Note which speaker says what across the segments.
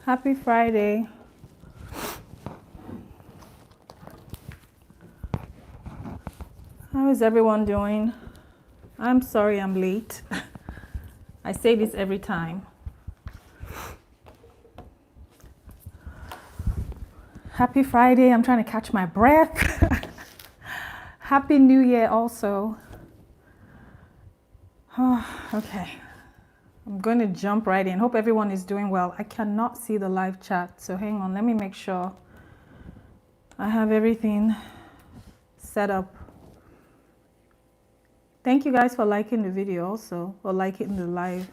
Speaker 1: Happy Friday. How is everyone doing? I'm sorry I'm late. I say this every time. Happy Friday. I'm trying to catch my breath. Happy New Year also. Oh, okay. I'm going to jump right in. Hope everyone is doing well. I cannot see the live chat, so hang on. Let me make sure I have everything set up. Thank you guys for liking the video also, or liking the live.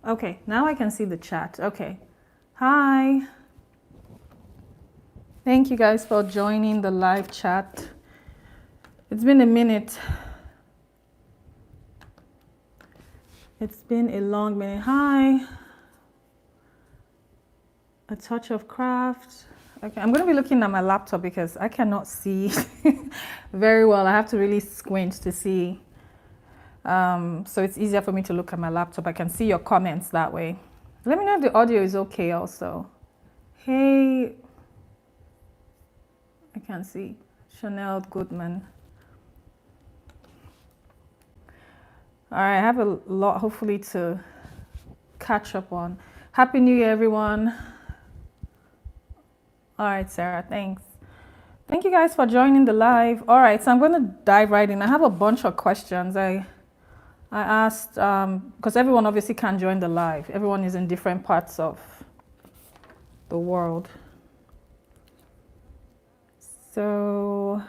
Speaker 1: Okay, now I can see the chat. Okay. Hi. Thank you guys for joining the live chat. It's been a minute. It's been a long minute. Hi. A touch of craft. Okay, I'm going to be looking at my laptop because I cannot see very well. I have to really squint to see. So it's easier for me to look at my laptop. I can see your comments that way. Let me know if the audio is okay also. Hey. I can't see. Chanel Goodman. All right, I have a lot hopefully to catch up on. Happy New Year, everyone. All right, Sarah, thanks. Thank you guys for joining the live. All right, so I'm going to dive right in. I have a bunch of questions. I asked, because everyone obviously can't join the live. Everyone is in different parts of the world. So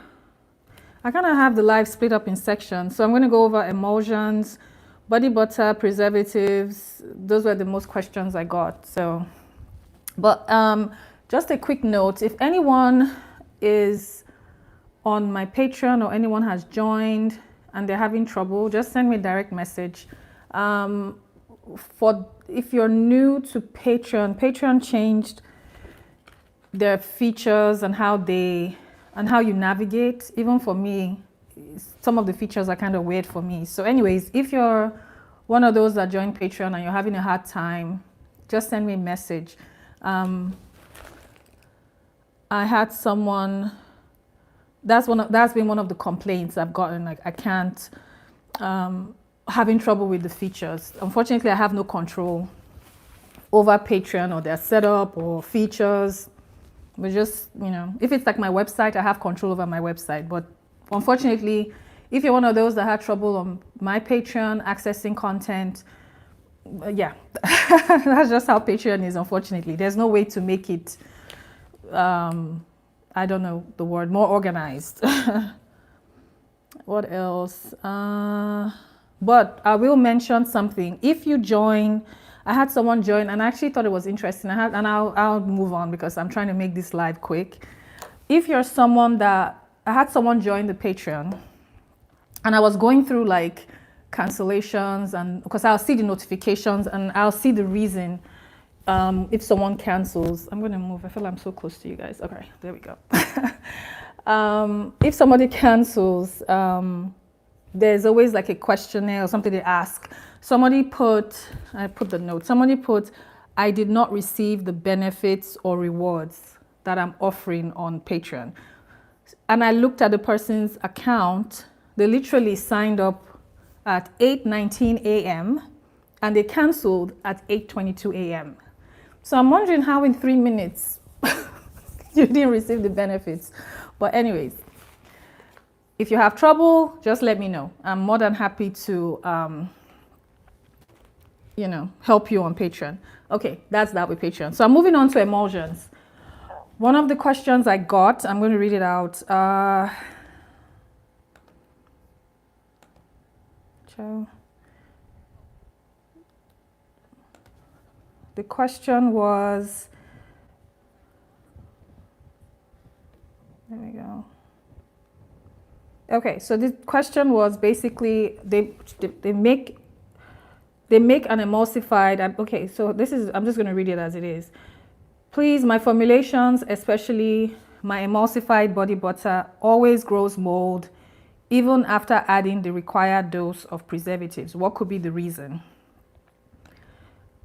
Speaker 1: I kind of have the live split up in sections. So I'm going to go over emulsions, body butter, preservatives. Those were the most questions I got. So, but just a quick note, if anyone is on my Patreon or anyone has joined and they're having trouble, just send me a direct message. If you're new to Patreon, Patreon changed their features and how you navigate. Even for me, some of the features are kind of weird for me. So anyways, if you're one of those that joined Patreon and you're having a hard time, just send me a message. I had someone, that's been one of the complaints I've gotten, like I can't, having trouble with the features. Unfortunately, I have no control over Patreon or their setup or features. But just, if it's like my website, I have control over my website. But unfortunately, if you're one of those that had trouble on my Patreon accessing content, yeah, that's just how Patreon is, unfortunately. There's no way to make it, I don't know the word, more organized. What else? But I will mention something. If you join, I had someone join and I actually thought it was interesting. I'll move on because I'm trying to make this live quick. If you're someone that, I had someone join the Patreon and I was going through like cancellations, and because I'll see the notifications and I'll see the reason if someone cancels. I'm going to move. I feel I'm so close to you guys. Okay, there we go. If somebody cancels, there's always like a questionnaire or something they ask. Somebody put, I did not receive the benefits or rewards that I'm offering on Patreon. And I looked at the person's account. They literally signed up at 8:19 a.m. and they canceled at 8:22 a.m. So I'm wondering how in 3 minutes you didn't receive the benefits. But anyways, if you have trouble, just let me know. I'm more than happy to, help you on Patreon. Okay, that's that with Patreon. So I'm moving on to emulsions. One of the questions I got, I'm going to read it out. The question was, there we go. Okay, so the question was basically they make an emulsified. Okay, so I'm just going to read it as it is. Please, my formulations, especially my emulsified body butter always grows mold even after adding the required dose of preservatives. What could be the reason?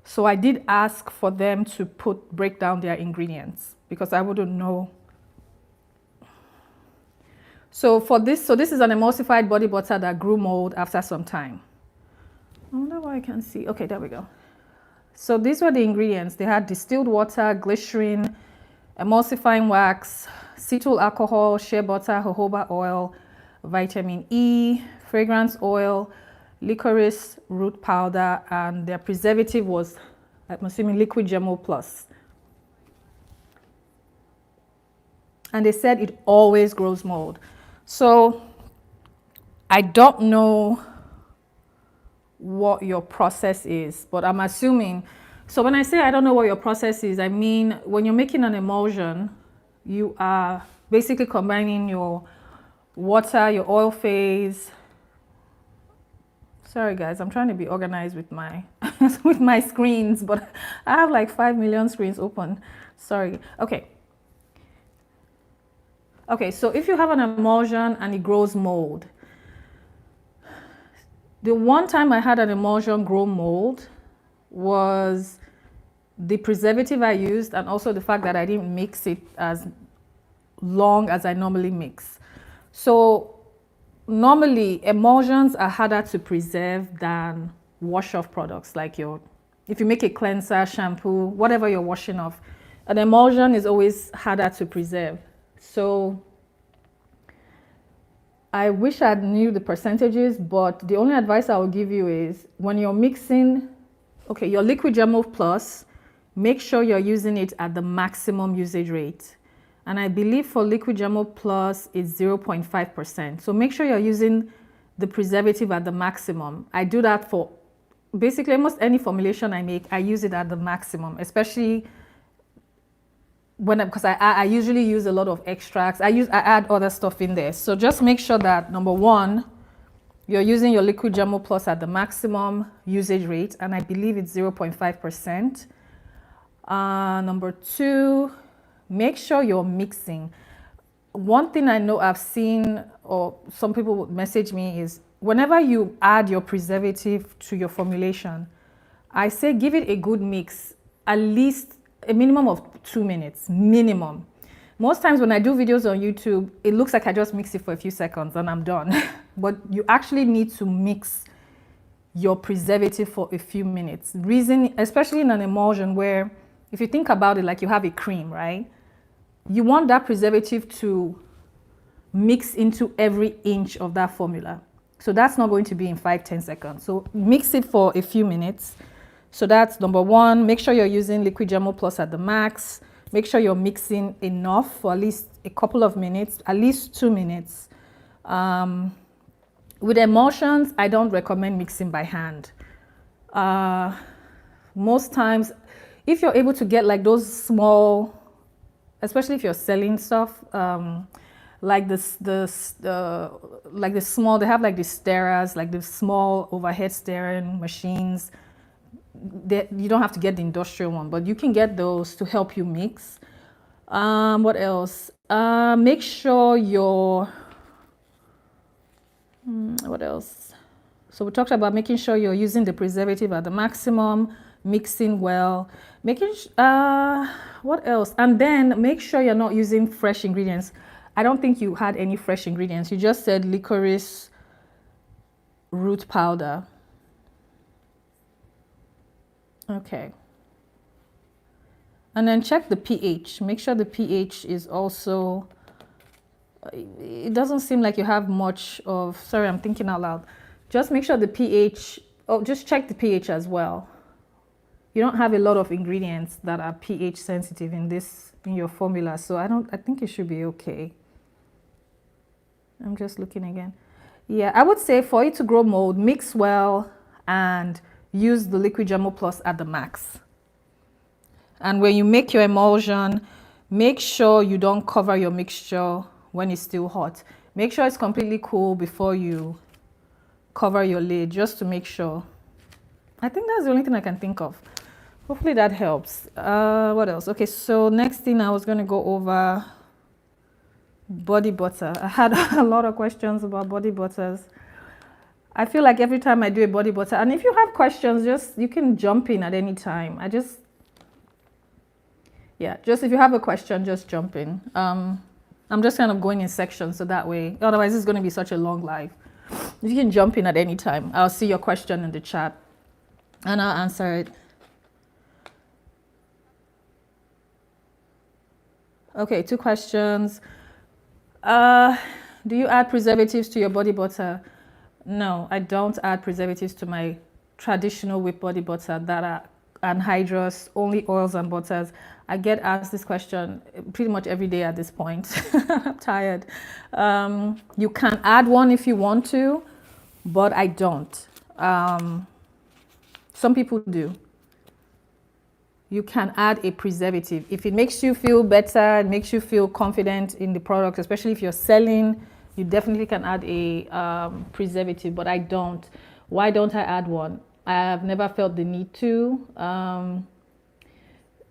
Speaker 1: So I did ask for them to break down their ingredients because I wouldn't know. So this is an emulsified body butter that grew mold after some time. I wonder why I can't see. Okay, there we go. So these were the ingredients. They had distilled water, glycerin, emulsifying wax, cetyl alcohol, shea butter, jojoba oil, vitamin E, fragrance oil, licorice root powder, and their preservative was, I'm assuming, liquid Gemo Plus. And they said it always grows mold. So I don't know what your process is, but I'm assuming. So when I say I don't know what your process is, I mean when you're making an emulsion, you are basically combining your water, your oil phase. Sorry guys, I'm trying to be organized with my with my screens, but I have like 5 million screens open. Sorry. Okay, so if you have an emulsion and it grows mold, the one time I had an emulsion grow mold was the preservative I used and also the fact that I didn't mix it as long as I normally mix. So normally emulsions are harder to preserve than wash-off products like if you make a cleanser, shampoo, whatever you're washing off, an emulsion is always harder to preserve. So I wish I knew the percentages, but the only advice I will give you is when you're mixing, okay, your liquid Gemo Plus, make sure you're using it at the maximum usage rate. And I believe for liquid Gemo Plus, it's 0.5%. So make sure you're using the preservative at the maximum. I do that for basically almost any formulation I make. I use it at the maximum, especially because I usually use a lot of extracts. I add other stuff in there. So just make sure that number one, you're using your liquid Gemo Plus at the maximum usage rate, and I believe it's 0.5%. Number two, make sure you're mixing. One thing I know I've seen, or some people would message me, is whenever you add your preservative to your formulation, I say give it a good mix, at least a minimum of 2 minutes, minimum. Most times when I do videos on YouTube, it looks like I just mix it for a few seconds and I'm done. But you actually need to mix your preservative for a few minutes. Reason, especially in an emulsion where, if you think about it like you have a cream, right? You want that preservative to mix into every inch of that formula. So that's not going to be in 5-10 seconds. So mix it for a few minutes. So that's number one. Make sure you're using liquid Gemo Plus at the max. Make sure you're mixing enough for at least a couple of minutes, at least 2 minutes. With emulsions, I don't recommend mixing by hand. Most times, if you're able to get like those small, especially if you're selling stuff, like the small, they have like the stirrers, like the small overhead stirring machines. You don't have to get the industrial one, but you can get those to help you mix. What else? Make sure what else? So we talked about making sure you're using the preservative at the maximum, mixing well, what else? And then make sure you're not using fresh ingredients. I don't think you had any fresh ingredients. You just said licorice root powder. Okay. And then check the pH. Make sure the pH is also, it doesn't seem like you have much of, sorry, I'm thinking out loud. Just make sure the pH, just check the pH as well. You don't have a lot of ingredients that are pH sensitive in your formula. So I think it should be okay. I'm just looking again. Yeah, I would say for it to grow mold, mix well and use the liquid Gemo Plus at the max. And when you make your emulsion, make sure you don't cover your mixture when it's still hot. Make sure it's completely cool before you cover your lid, just to make sure. I think that's the only thing I can think of. Hopefully that helps. What else? Okay, so next thing I was going to go over Body butter. I had a lot of questions about body butters. I feel like every time I do a body butter, and if you have questions, just you can jump in at any time. Just if you have a question, just jump in. I'm just kind of going in sections so that way. Otherwise, it's going to be such a long live. You can jump in at any time. I'll see your question in the chat, and I'll answer it. Okay, 2 questions. Do you add preservatives to your body butter? No, I don't add preservatives to my traditional whipped body butter that are anhydrous, only oils and butters. I get asked this question pretty much every day at this point. I'm tired. You can add one if you want to, but I don't. Some people do. You can add a preservative. If it makes you feel better, it makes you feel confident in the product, especially if you're selling, you definitely can add a preservative, but I don't. Why don't I add one? I have never felt the need to.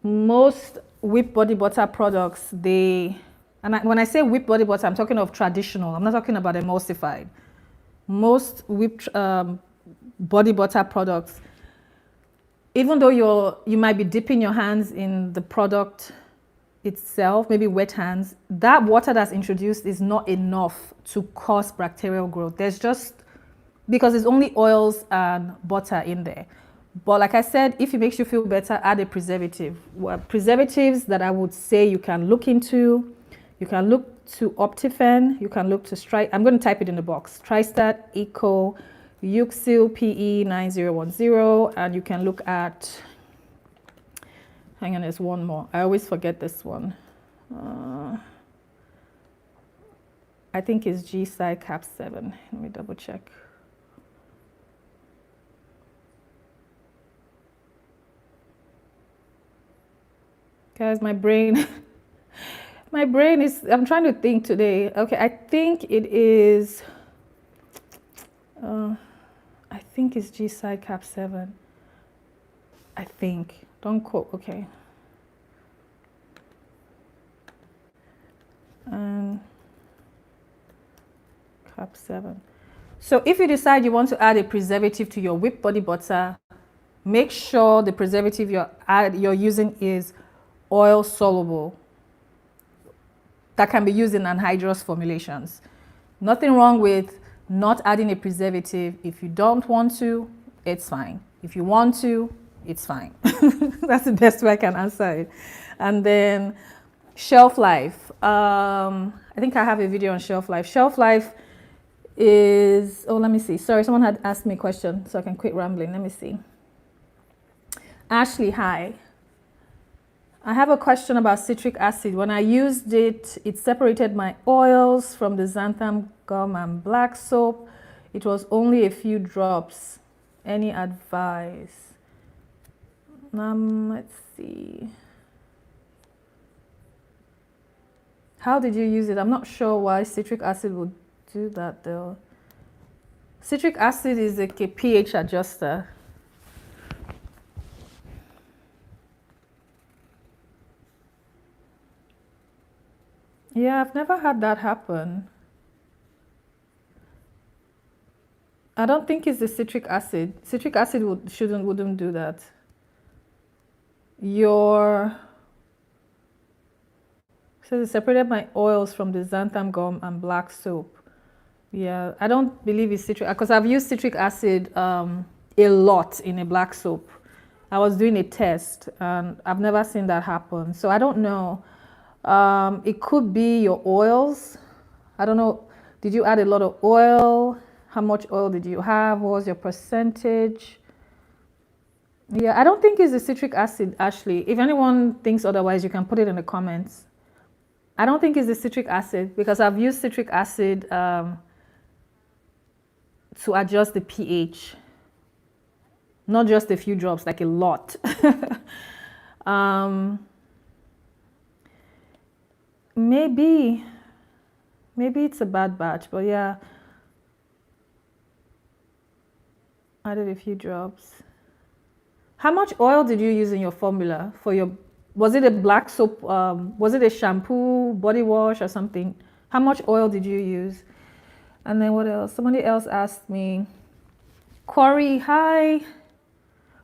Speaker 1: Most whipped body butter products, when I say whipped body butter, I'm talking of traditional. I'm not talking about emulsified. Most whipped body butter products, even though you might be dipping your hands in the product itself, maybe wet hands, that water that's introduced is not enough to cause bacterial growth. Because it's only oils and butter in there. But like I said, if it makes you feel better, add a preservative. Preservatives that I would say you can look into, you can look to Optifen, you can look to I'm going to type it in the box, Tristat, Eco, Euxil PE 9010, and you can look at, hang on, there's one more. I always forget this one. I think it's G-Side Cap 7. Let me double check. Guys, my brain is, I'm trying to think today. Okay, I think it is, I think it's G-Side Cap 7. I think, don't quote, okay. Cap 7. So if you decide you want to add a preservative to your whipped body butter, make sure the preservative you're using is oil soluble, that can be used in anhydrous formulations. Nothing wrong with not adding a preservative. If you don't want to, it's fine. If you want to, it's fine. That's the best way I can answer it. And then shelf life. I think I have a video on shelf life. Shelf life is, let me see. Sorry, someone had asked me a question, so I can quit rambling. Let me see. Ashley, hi. I have a question about citric acid. When I used it, it separated my oils from the xanthan gum and black soap. It was only a few drops. Any advice? Let's see. How did you use it? I'm not sure why citric acid would do that though. Citric acid is like a pH adjuster. Yeah, I've never had that happen. I don't think it's the citric acid. Citric acid wouldn't do that. So it separated my oils from the xanthan gum and black soap. Yeah, I don't believe it's citric, because I've used citric acid a lot in a black soap. I was doing a test and I've never seen that happen. So I don't know. It could be your oils. I don't know. Did you add a lot of oil? How much oil did you have? What was your percentage? Yeah, I don't think it's the citric acid, Ashley. If anyone thinks otherwise, you can put it in the comments. I don't think it's the citric acid, because I've used citric acid to adjust the pH. Not just a few drops, like a lot. Maybe it's a bad batch, but yeah. Added a few drops. How much oil did you use in your formula for your, was it a black soap, was it a shampoo, body wash or something? How much oil did you use? And then what else? Somebody else asked me, Corey, hi.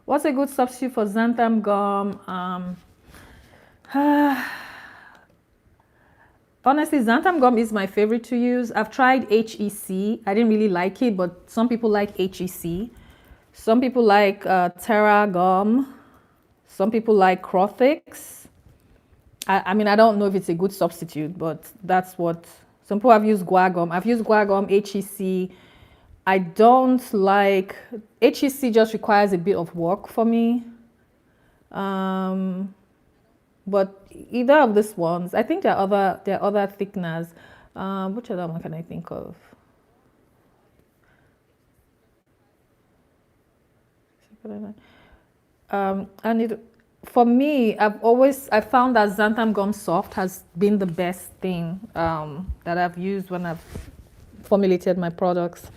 Speaker 1: What's a good substitute for xanthan gum? Honestly, xanthan gum is my favorite to use. I've tried HEC. I didn't really like it, but some people like HEC. Some people like Terra gum. Some people like Crofix. I mean, I don't know if it's a good substitute, but that's what some people have used. Guagum. I've used Guagum, HEC. I don't like HEC. Just requires a bit of work for me. But either of these ones, I think there are other thickeners. Which other one can I think of? For me, I found that xanthan gum soft has been the best thing that I've used when I've formulated my products.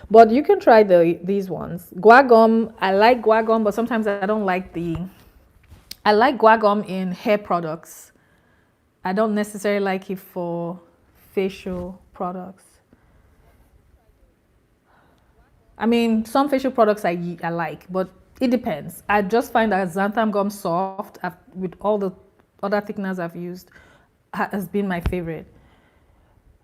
Speaker 1: But you can try these ones. Guagum, I like guagum, but sometimes I don't like I like guagum in hair products. I don't necessarily like it for facial products. I mean, some facial products I like, but it depends. I just find that xanthan gum soft, with all the other thickeners I've used, has been my favorite.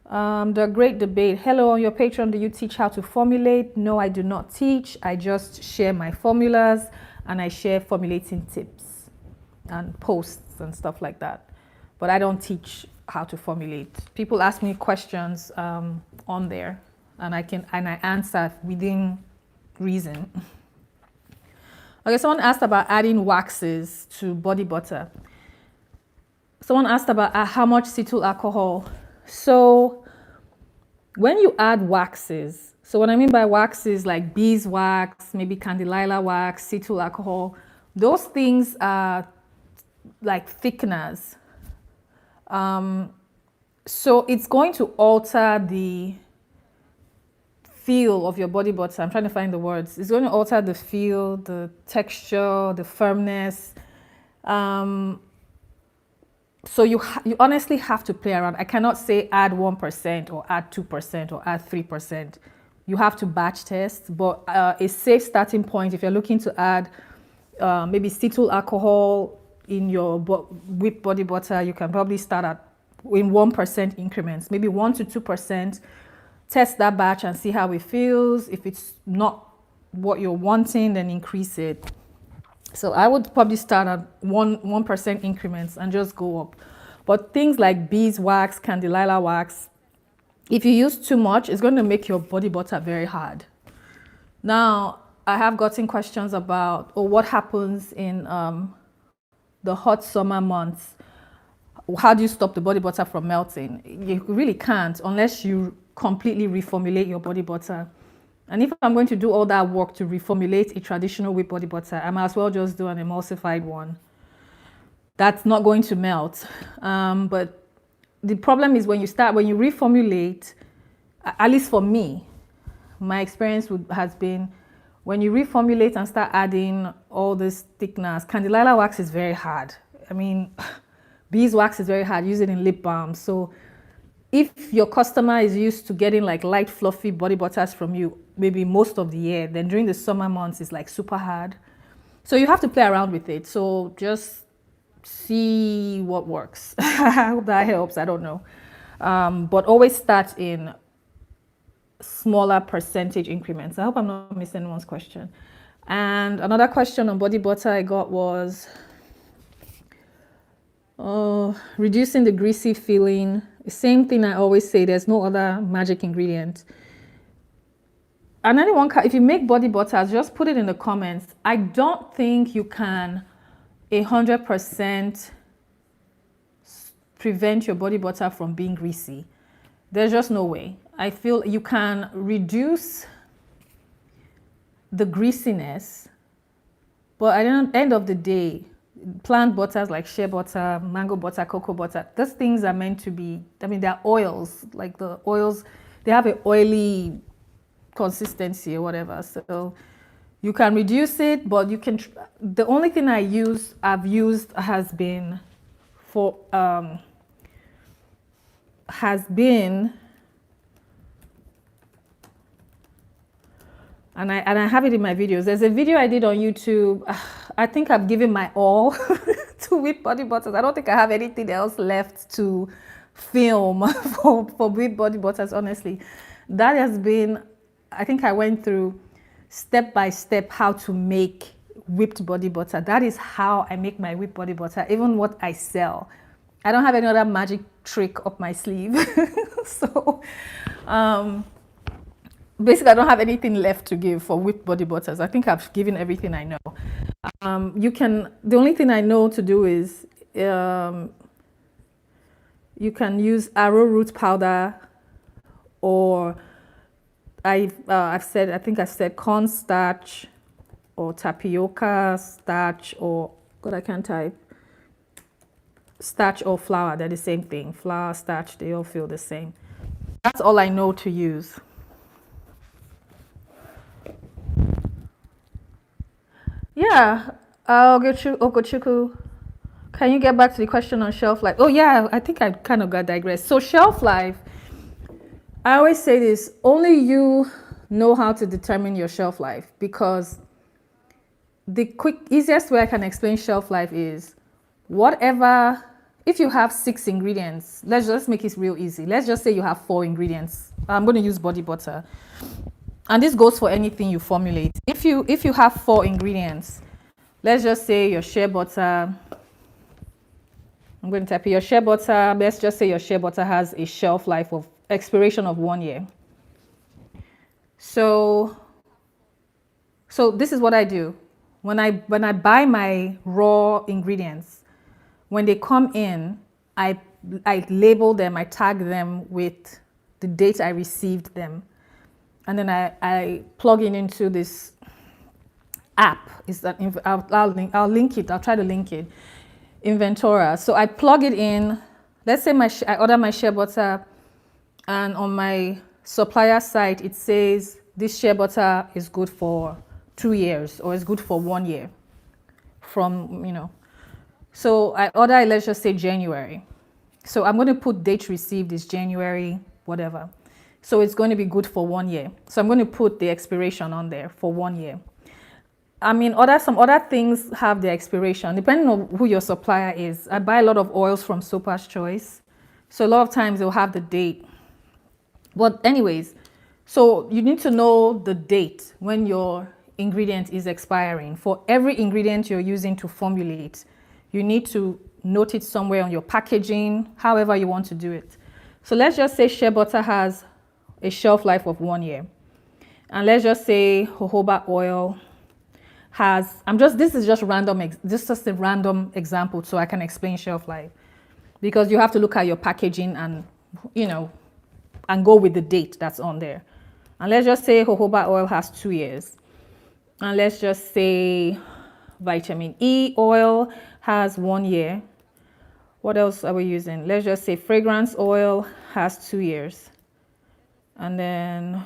Speaker 1: The great debate. Hello, on your Patreon, do you teach how to formulate? No, I do not teach. I just share my formulas and I share formulating tips and posts and stuff like that. But I don't teach how to formulate. People ask me questions on there, and I answer within reason. Okay, someone asked about adding waxes to body butter. Someone asked about how much cetyl alcohol. So when you add waxes, so what I mean by waxes like beeswax, maybe candelilla wax, cetyl alcohol, those things are like thickeners. So it's going to alter the feel of your body butter. I'm trying to find the words. It's going to alter the feel, the texture, the firmness. So you honestly have to play around. I cannot say add 1% or add 2% or add 3%. You have to batch test, but a safe starting point, if you're looking to add maybe cetyl alcohol in your whipped body butter, you can probably start at in 1% increments, maybe 1 to 2%. Test that batch and see how it feels. If it's not what you're wanting, then increase it. So I would probably start at 1% increments and just go up. But things like beeswax, candelilla wax, if you use too much, it's going to make your body butter very hard. Now, I have gotten questions about, what happens in the hot summer months? How do you stop the body butter from melting? You really can't unless you completely reformulate your body butter. And if I'm going to do all that work to reformulate a traditional whipped body butter, I might as well just do an emulsified one. That's not going to melt. But the problem is when you reformulate, at least for me, my experience has been when you reformulate and start adding all this thickness, candelilla wax is very hard. I mean, beeswax is very hard. Use it in lip balm. So if your customer is used to getting like light, fluffy body butters from you, maybe most of the year, then during the summer months, it's like super hard. So you have to play around with it. So just see what works. I hope that helps. I don't know. But always start in smaller percentage increments. I hope I'm not missing anyone's question. And another question on body butter I got was reducing the greasy feeling. Same thing I always say, there's no other magic ingredient. And anyone if you make body butters, just put it in the comments. I don't think you can 100% prevent your body butter from being greasy. There's just no way. I feel you can reduce the greasiness, but at the end of the day, plant butters like shea butter, mango butter, cocoa butter, those things are meant to be, I mean, they're oils. Like the oils, they have an oily consistency or whatever. So you can reduce it, but you can, the only thing I've used has been for has been, and I have it in my videos. There's a video I did on YouTube. I think I've given my all to whipped body butters. I don't think I have anything else left to film for whipped body butters, honestly. That has been, I think I went through step by step how to make whipped body butter. That is how I make my whipped body butter, even what I sell. I don't have any other magic trick up my sleeve. So basically I don't have anything left to give for whipped body butters. I think I've given everything I know. The only thing I know to do is you can use arrowroot powder, or I think I've said cornstarch or tapioca starch, or God, I can't type. Starch or flour, they're the same thing. Flour, starch, they all feel the same. That's all I know to use. Yeah, Ogochukwu, can you get back to the question on shelf life? Oh yeah, I think I kind of got digressed. So shelf life, I always say this, only you know how to determine your shelf life, because the easiest way I can explain shelf life is whatever, if you have 6 ingredients, let's make it real easy. Let's just say you have 4 ingredients. I'm going to use body butter. And this goes for anything you formulate. If you have 4 ingredients, let's just say your shea butter, I'm going to type your shea butter, let's just say your shea butter has a shelf life of expiration of 1 year. So this is what I do. When I buy my raw ingredients, when they come in, I label them, I tag them with the date I received them. And then I plug in into this app. I'll link it. I'll try to link it. Inventora. So I plug it in. Let's say I order my shea butter, and on my supplier site it says this shea butter is good for 2 years or it's good for 1 year. So I order, let's just say January. So I'm going to put date received is January, whatever. So it's going to be good for 1 year. So I'm going to put the expiration on there for 1 year. I mean, some other things have the expiration, depending on who your supplier is. I buy a lot of oils from Sopa's Choice. So a lot of times they'll have the date. But anyways, so you need to know the date when your ingredient is expiring. For every ingredient you're using to formulate, you need to note it somewhere on your packaging, however you want to do it. So let's just say shea butter has a shelf life of 1 year. And let's just say jojoba oil has, this is just a random example so I can explain shelf life. Because you have to look at your packaging and, and go with the date that's on there. And let's just say jojoba oil has 2 years. And let's just say vitamin E oil has 1 year. What else are we using? Let's just say fragrance oil has 2 years. And then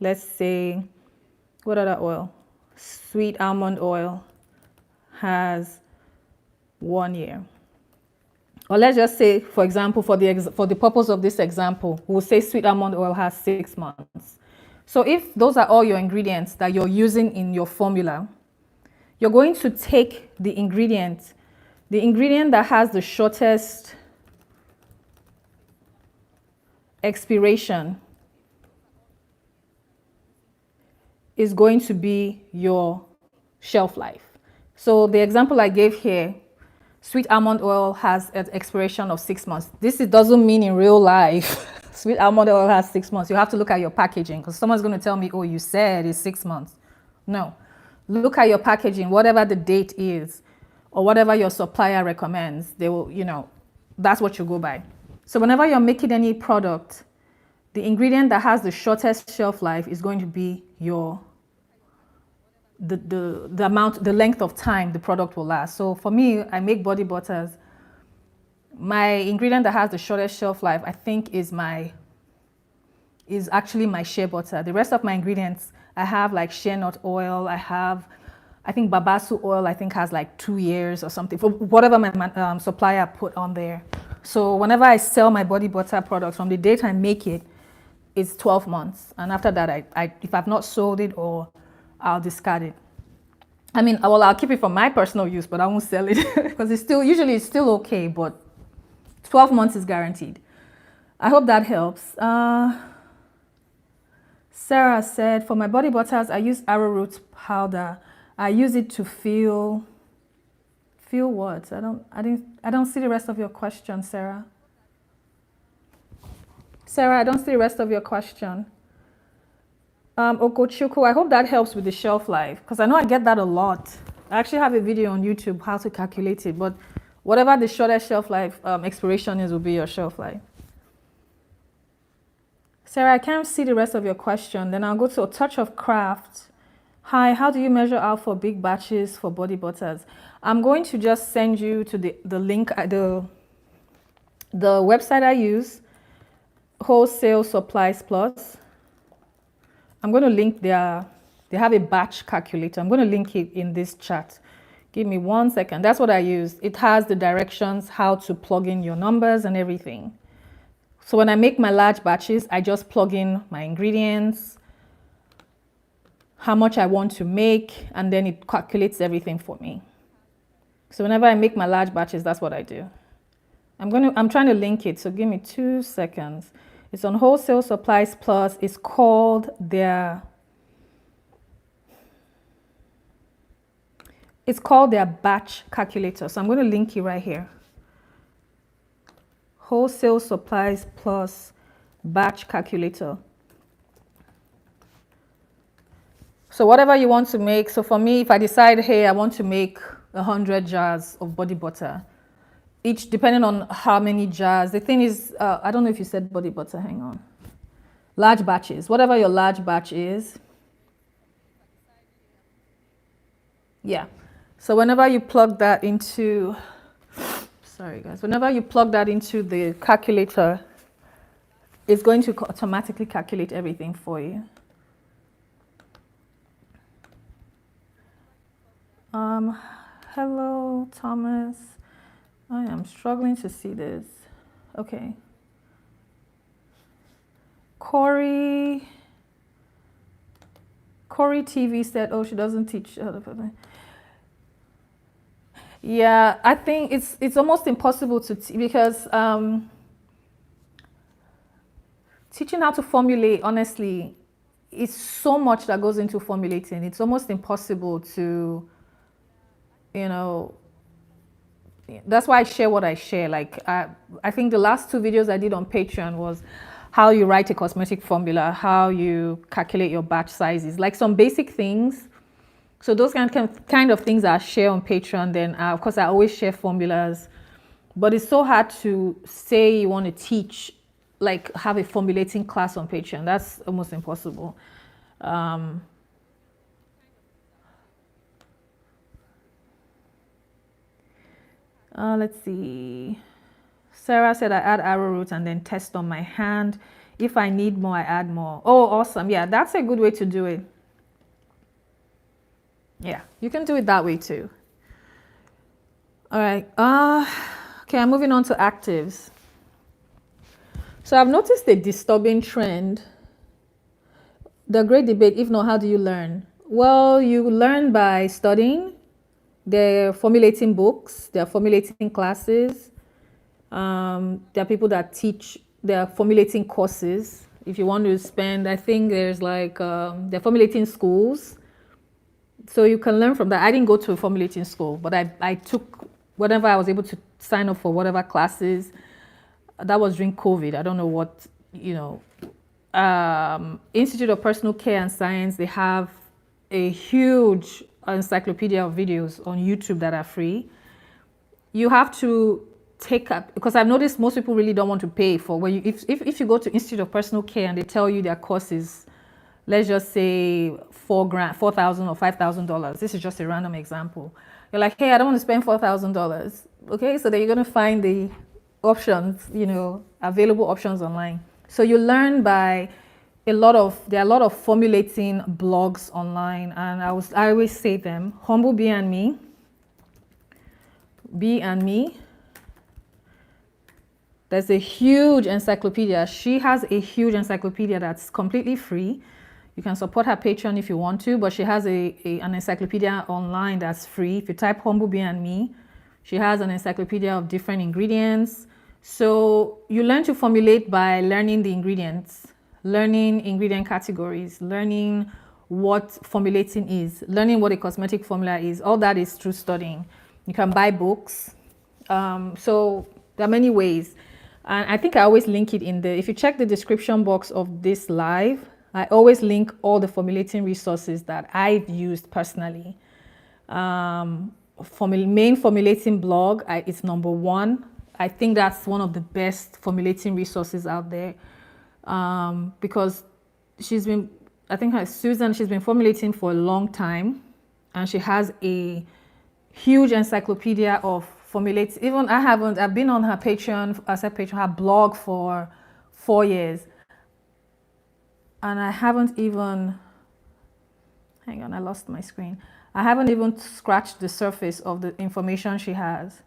Speaker 1: let's say, what other oil? Sweet almond oil has 1 year. Or let's just say, for example, for the purpose of this example, we'll say sweet almond oil has 6 months. So if those are all your ingredients that you're using in your formula, you're going to take the ingredient that has the shortest expiration is going to be your shelf life. So the example I gave here, sweet almond oil has an expiration of 6 months. Doesn't mean in real life sweet almond oil has 6 months. You have to look at your packaging, because someone's going to tell me, oh, you said it's 6 months. No. Look at your packaging, whatever the date is, or whatever your supplier recommends, they will, that's what you go by. So whenever you're making any product, the ingredient that has the shortest shelf life is going to be the length of time the product will last. So for me, I make body butters. My ingredient that has the shortest shelf life, I think, is actually my shea butter. The rest of my ingredients, I have like shea nut oil. I think babasu oil, I think, has like 2 years or something, for whatever my supplier put on there. So whenever I sell my body butter products, from the date I make it, it's 12 months. And after that, if I've not sold it, or I'll discard it. I mean, well, I'll keep it for my personal use, but I won't sell it because usually it's still okay, but 12 months is guaranteed. I hope that helps. Sarah said, for my body butters, I use arrowroot powder. I use it to feel what? I don't see the rest of your question, Sarah. Sarah, I don't see the rest of your question. Okochuku, I hope that helps with the shelf life, because I know I get that a lot. I actually have a video on YouTube how to calculate it, but whatever the shortest shelf life expiration is will be your shelf life. Sarah, I can't see the rest of your question. Then I'll go to a touch of craft. Hi, how do you measure out for big batches for body butters? I'm going to just send you to the link, the website I use, Wholesale Supplies Plus. I'm going to link they have a batch calculator. I'm going to link it in this chat. Give me 1 second. That's what I use. It has the directions, how to plug in your numbers and everything. So when I make my large batches, I just plug in my ingredients, how much I want to make, and then it calculates everything for me. So whenever I make my large batches, that's what I do. I'm trying to link it, so give me 2 seconds. It's on Wholesale Supplies Plus. It's called their batch calculator. So I'm going to link it right here. Wholesale Supplies Plus batch calculator. So whatever you want to make. So for me, if I decide, hey, I want to make 100 jars of body butter, each depending on how many jars. The thing is, I don't know if you said body butter, hang on. Large batches, whatever your large batch is. Yeah. So whenever you plug that into, sorry guys, whenever you plug that into the calculator, it's going to automatically calculate everything for you. Hello, Thomas. I am struggling to see this. Okay. Corey TV said, oh, she doesn't teach. Yeah, I think it's almost impossible to because teaching how to formulate, honestly, it's so much that goes into formulating. It's almost impossible to, that's why I share what I share. Like I think the last 2 videos I did on Patreon was how you write a cosmetic formula, how you calculate your batch sizes, like some basic things. So those kind of things I share on Patreon. Then of course I always share formulas, but it's so hard to say you want to teach, like have a formulating class on Patreon. That's almost impossible. Let's see. Sarah said I add arrowroot and then test on my hand. If I need more, I add more. Oh, awesome. Yeah, that's a good way to do it. Yeah, you can do it that way too. All right. Okay, I'm moving on to actives. So I've noticed a disturbing trend. The great debate, if not, how do you learn? Well, you learn by studying. They're formulating books, they're formulating classes. There are people that teach, they're formulating courses. If you want to spend, I think there's like, they're formulating schools. So you can learn from that. I didn't go to a formulating school, but I took whatever I was able to sign up for, whatever classes. That was during COVID. I don't know what, Institute of Personal Care and Science, they have a huge encyclopedia of videos on YouTube that are free. You have to take up, because I've noticed most people really don't want to pay for when if you go to Institute of Personal Care and they tell you their courses, let's just say $4,000 or $5,000. This is just a random example. You're like, hey, I don't want to spend $4,000. Okay, so then you're going to find the options, available options online. So you learn by there are a lot of formulating blogs online, and I always say them. Humble Bee and Me. There's a huge encyclopedia. She has a huge encyclopedia that's completely free. You can support her Patreon if you want to, but she has an encyclopedia online that's free. If you type Humblebee and Me, she has an encyclopedia of different ingredients. So you learn to formulate by learning the ingredients, learning ingredient categories, learning what formulating is, learning what a cosmetic formula is. All that is through studying. You can buy books. So there are many ways. And I think I always link it in if you check the description box of this live, I always link all the formulating resources that I've used personally. Main formulating blog is number one. I think that's one of the best formulating resources out there, because she's been formulating for a long time, and she has a huge encyclopedia of formulates. Even I've been on her Patreon, her blog for 4 years, and I haven't even, hang on, I lost my screen. I haven't even scratched the surface of the information she has.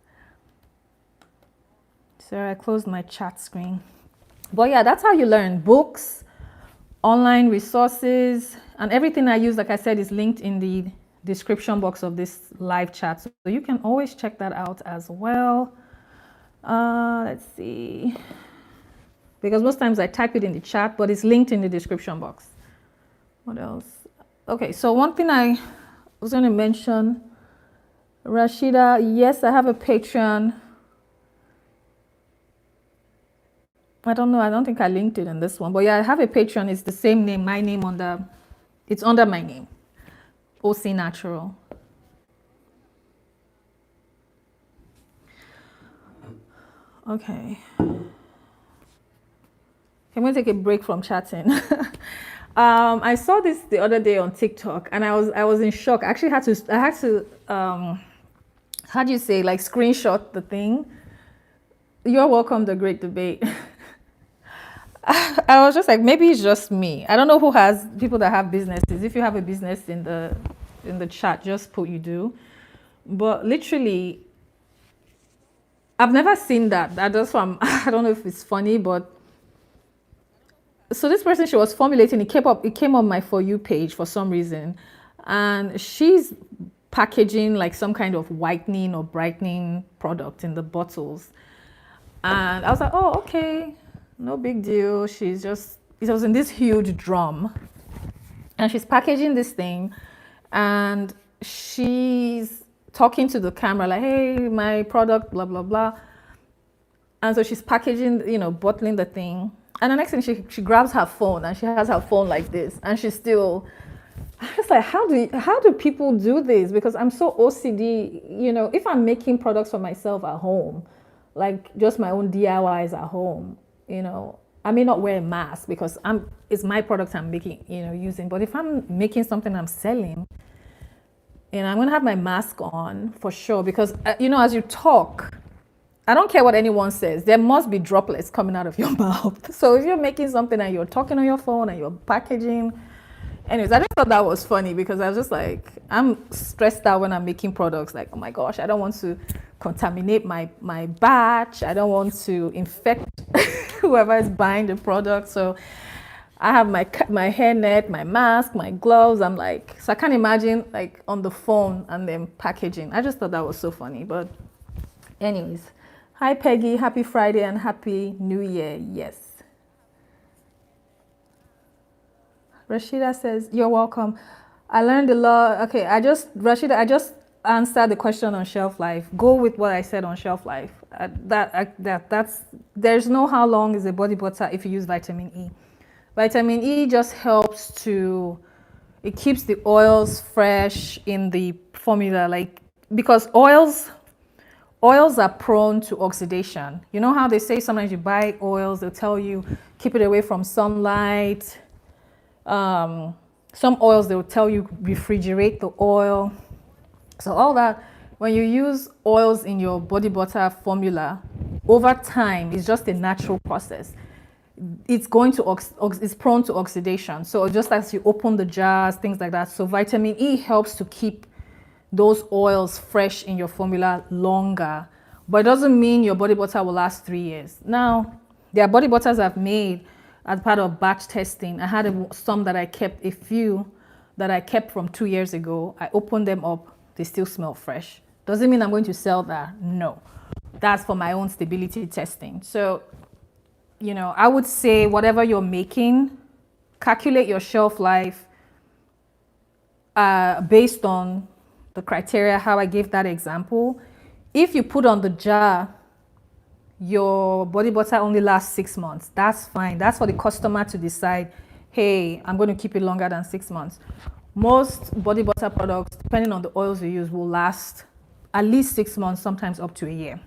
Speaker 1: So I closed my chat screen. But yeah, that's how you learn. Books, online resources, and everything I use, like I said, is linked in the description box of this live chat. So you can always check that out as well. Let's see. Because most times I type it in the chat, but it's linked in the description box. What else? Okay, so one thing I was going to mention, Rashida, yes, I have a Patreon. I don't know, I don't think I linked it in this one, but yeah, I have a Patreon. It's the same name, my name it's under my name, OC Natural. Okay. I'm going to take a break from chatting. I saw this the other day on TikTok, and I was in shock. I actually had to how do you say, like, screenshot the thing. You're welcome, the great debate. I was just like, maybe it's just me. I don't know who has people that have businesses. If you have a business in the chat, just put you do. But literally, I've never seen that. I don't know if it's funny, but so this person, she was formulating. It came up my For You page for some reason, and she's packaging like some kind of whitening or brightening product in the bottles, and I was like, oh, okay. No big deal. It was in this huge drum, and she's packaging this thing, and she's talking to the camera like, hey, my product, blah, blah, blah. And so she's packaging, bottling the thing. And the next thing, she grabs her phone, and she has her phone like this, and she's still, I'm just like, how do people do this? Because I'm so OCD, if I'm making products for myself at home, like just my own DIYs at home, I may not wear a mask because it's my product I'm making, using. But if I'm making something I'm selling, I'm going to have my mask on for sure, because, as you talk, I don't care what anyone says, there must be droplets coming out of your mouth. So if you're making something and you're talking on your phone and you're packaging, anyways, I just thought that was funny, because I was just like, I'm stressed out when I'm making products. Like, oh my gosh, I don't want to contaminate my batch. I don't want to infect whoever is buying the product. So I have my hairnet, my mask, my gloves. I'm like, so I can't imagine like on the phone and then packaging. I just thought that was so funny. But anyways, hi Peggy, happy Friday and happy New Year. Yes. Rashida says, you're welcome. I learned a lot. Okay, Rashida, I just answered the question on shelf life. Go with what I said on shelf life. There's no how long is a body butter if you use vitamin E. Vitamin E just helps it keeps the oils fresh in the formula, like, because oils are prone to oxidation. You know how they say sometimes you buy oils, they'll tell you keep it away from sunlight. Some oils, they'll tell you refrigerate the oil. So all that, when you use oils in your body butter formula, over time, it's just a natural process. It's going to it's prone to oxidation. So just as you open the jars, things like that. So vitamin E helps to keep those oils fresh in your formula longer. But it doesn't mean your body butter will last 3 years. Now, there are body butters I've made as part of batch testing. I had some that I kept, a few that I kept from 2 years ago. I opened them up, they still smell fresh. Doesn't mean I'm going to sell that, no. That's for my own stability testing. So, you know, I would say whatever you're making, calculate your shelf life based on the criteria, how I gave that example. If you put on the jar, your body butter only lasts 6 months, that's fine. That's for the customer to decide, hey, I'm going to keep it longer than 6 months. Most body butter products, depending on the oils you use, will last at least 6 months, sometimes up to a year.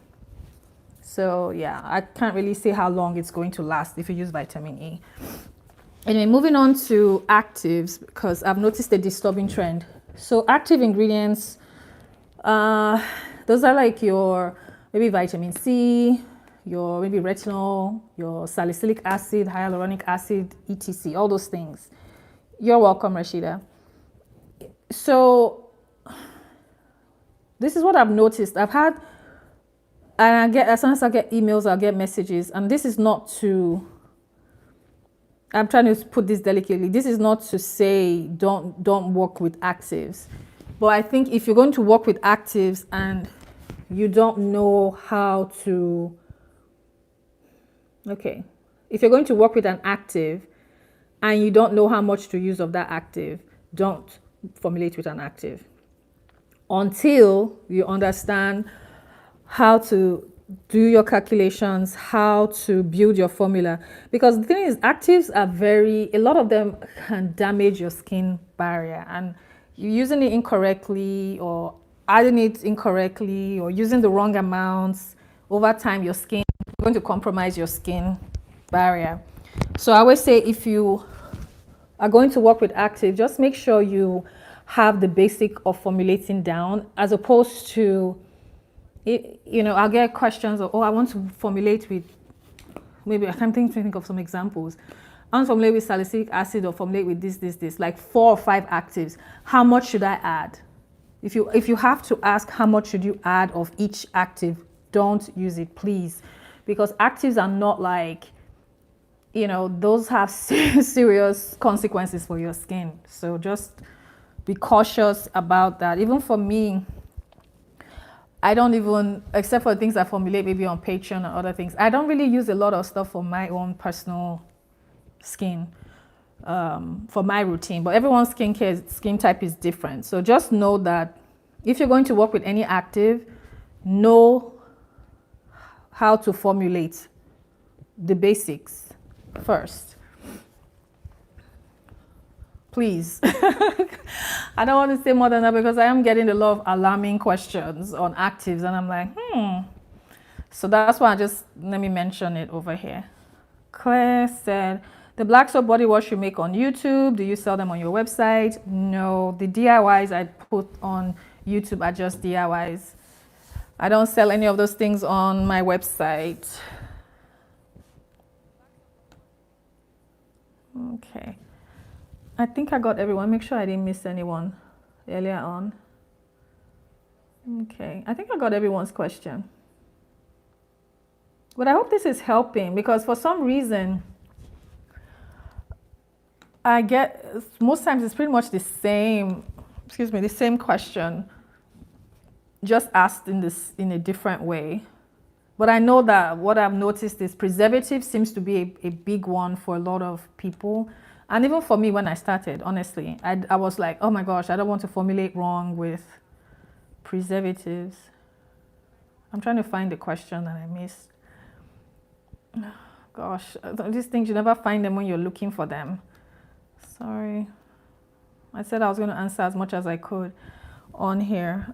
Speaker 1: So yeah, I can't really say how long it's going to last if you use vitamin E. Anyway, moving on to actives, because I've noticed a disturbing trend. So active ingredients, those are like your maybe vitamin C, your maybe retinol, your salicylic acid, hyaluronic acid, etc. All those things. You're welcome, Rashida. So this is what I've noticed. I've had, and I get, as soon as I get emails, I'll get messages, and this is not to, I'm trying to put this delicately. This is not to say don't work with actives. But I think if you're going to work with actives and you don't know how to, okay, if you're going to work with an active and you don't know how much to use of that active, don't formulate with an active until you understand how to do your calculations, how to build your formula. Because the thing is, actives are a lot of them can damage your skin barrier, and you're using it incorrectly or adding it incorrectly or using the wrong amounts, over time your skin is going to compromise your skin barrier. So I always say, if you are going to work with active, just make sure you have the basic of formulating down, as opposed to, you know, I'll get questions of, oh, I want to formulate with, maybe I can't think of some examples. I want to formulate with salicylic acid or formulate with this, like 4 or 5 actives. How much should I add? If you have to ask how much should you add of each active, don't use it, please. Because actives are not like, you know, those have serious consequences for your skin. So just be cautious about that. Even for me, I don't even, except for things I formulate maybe on Patreon and other things, I don't really use a lot of stuff for my own personal skin, for my routine. But everyone's skin type is different. So just know that if you're going to work with any active, know how to formulate the basics first. Please. I don't want to say more than that, because I am getting a lot of alarming questions on actives, and I'm like, So that's why let me mention it over here. Claire said, the black soap body wash you make on YouTube, do you sell them on your website? No, the DIYs I put on YouTube are just DIYs. I don't sell any of those things on my website. Okay. I think I got everyone. Make sure I didn't miss anyone earlier on. Okay, I think I got everyone's question. But I hope this is helping, because for some reason, I get, most times it's pretty much the same question, just asked in a different way. But I know that what I've noticed is preservative seems to be a big one for a lot of people. And even for me, when I started, honestly, I was like, oh my gosh, I don't want to formulate wrong with preservatives. I'm trying to find the question that I missed. Gosh, these things, you never find them when you're looking for them. Sorry. I said I was going to answer as much as I could on here.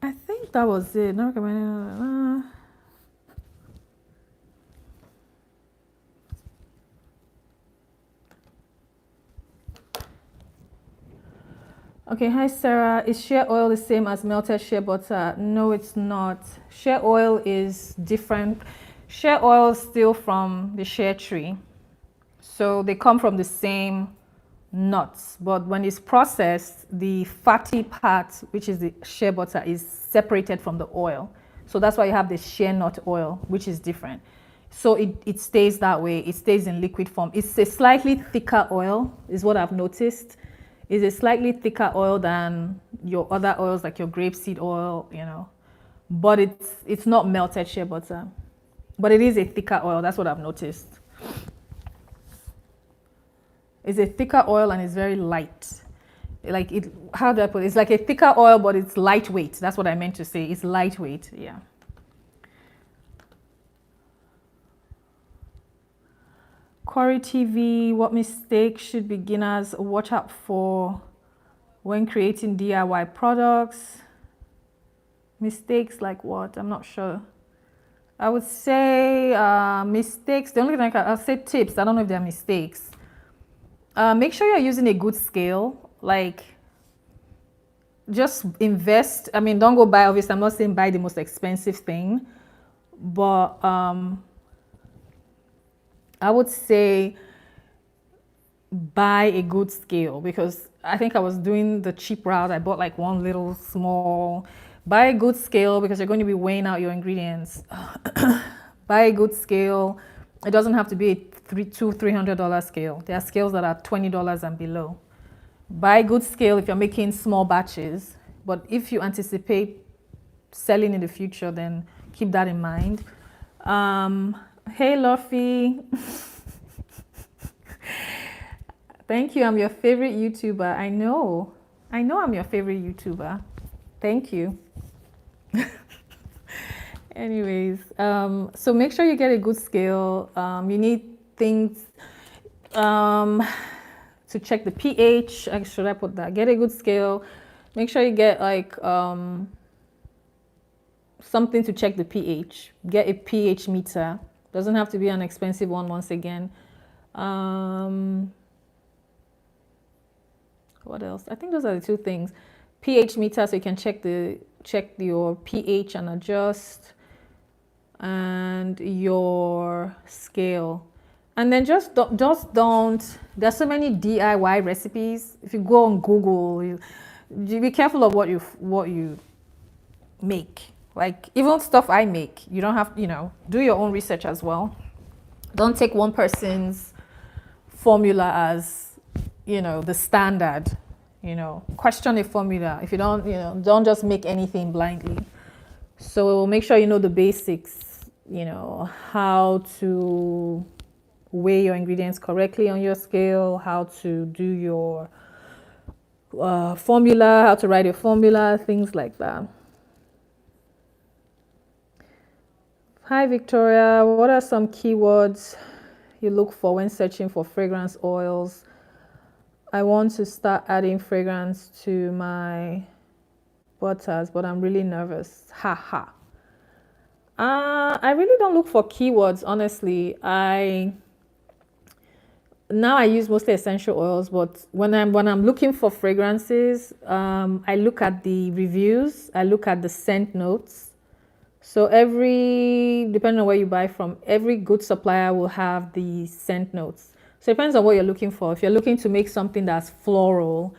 Speaker 1: I think that was it. Not recommended. Okay, hi Sarah. Is shea oil the same as melted shea butter? No, it's not. Shea oil is different. Shea oil steal from the shea tree. So they come from the same nuts, but when it's processed, the fatty part, which is the shea butter, is separated from the oil. So that's why you have the shea nut oil, which is different. So it stays that way. It stays in liquid form. It's a slightly thicker oil, is what I've noticed. It's a slightly thicker oil than your other oils, like your grapeseed oil, you know. But it's not melted shea butter. But it is a thicker oil. That's what I've noticed. It's a thicker oil and it's very light. Like it, how do I put it? It's like a thicker oil, but it's lightweight. That's what I meant to say. It's lightweight, yeah. Corey TV, what mistakes should beginners watch out for when creating DIY products? Mistakes like what? I'm not sure. I would say mistakes. The only thing I'll say tips. I don't know if they're mistakes. Make sure you're using a good scale. Like, just invest. I mean, don't go buy, obviously, I'm not saying buy the most expensive thing. But I would say buy a good scale, because I think I was doing the cheap route. I bought like one little small. Buy a good scale because you're going to be weighing out your ingredients. Buy a good scale. It doesn't have to be a $300 scale. There are scales that are $20 and below. Buy a good scale if you're making small batches. But if you anticipate selling in the future, then keep that in mind. Hey, Luffy. Thank you. I'm your favorite YouTuber. I know I'm your favorite YouTuber. Thank you. Anyways, so make sure you get a good scale. You need things to check the pH. Should I put that? Get a good scale. Make sure you get like something to check the pH. Get a pH meter. Doesn't have to be an expensive one, once again. What else? I think those are the two things. pH meter, so you can check your pH and adjust, and your scale. And then just don't. There's so many DIY recipes. If you go on Google, you be careful of what you make. Like even stuff I make, you don't have, do your own research as well. Don't take one person's formula as, the standard. Question a formula. If you don't, don't just make anything blindly. So make sure you know the basics, how to weigh your ingredients correctly on your scale, how to do your formula, how to write a formula, things like that. Hi, Victoria. What are some keywords you look for when searching for fragrance oils? I want to start adding fragrance to my butters, but I'm really nervous. Ha. I really don't look for keywords, honestly. Now I use mostly essential oils, but when I'm looking for fragrances, I look at the reviews, I look at the scent notes. So depending on where you buy from, every good supplier will have the scent notes. So it depends on what you're looking for. If you're looking to make something that's floral,